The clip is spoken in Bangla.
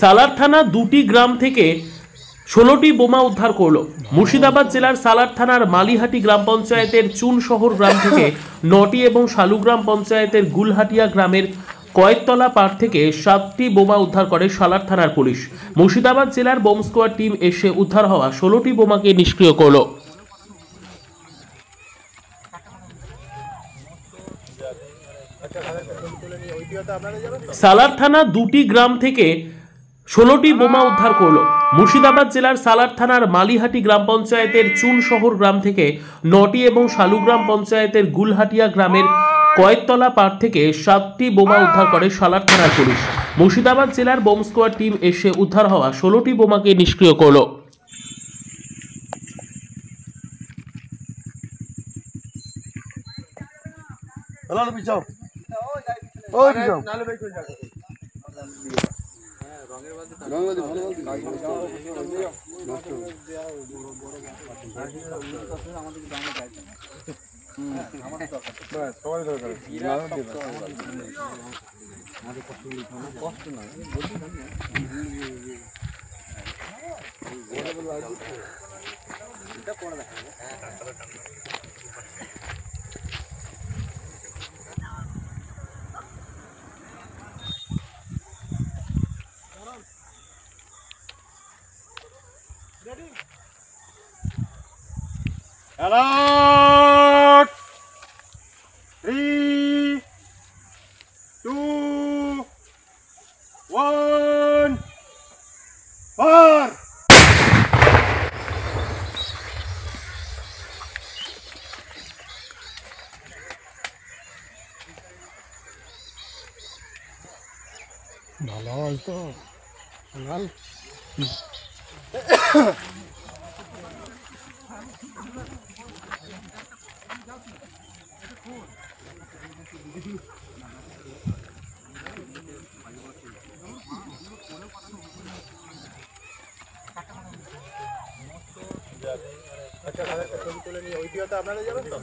সালার থানা দুটি গ্রাম থেকে 16টি বোমা উদ্ধার করলো। মুর্শিদাবাদ জেলার সালার থানার মালিহাটি গ্রাম পঞ্চায়েতের চুনশহর গ্রাম থেকে 9টি এবং শালুগ্রাম পঞ্চায়েতের গুলহাটিয়া গ্রামের কয়েকতলা পাড় থেকে 7টি বোমা উদ্ধার করে সালার থানার পুলিশ। মুর্শিদাবাদ জেলার বোম স্কোয়াড টিম এসে উদ্ধার হওয়া 16টি বোমাকে নিষ্ক্রিয় করলো। সালার থানা দুটি গ্রাম থেকে 16টি বোমা উদ্ধার করলো। মুর্শিদাবাদ জেলার সালার থানার মালিহাটি গ্রাম পঞ্চায়েতের চুনশহর গ্রাম থেকে 9টি এবং শালুগ্রাম পঞ্চায়েতের গুলহাটিয়া গ্রামের কয়েকতলা পাড় থেকে 7টি বোমা উদ্ধার করে সালার থানার পুলিশ। মুর্শিদাবাদ জেলার বোম স্কোয়াড টিম এসে উদ্ধার হওয়া 16টি বোমাকে নিষ্ক্রিয় করলো। Alert! 3, 2, 1, fire! ভালো আওয়াজ তো লাল আচ্ছা ছবি তুলে নিয়ে ওই দিকে আপনারা যাবেন তো?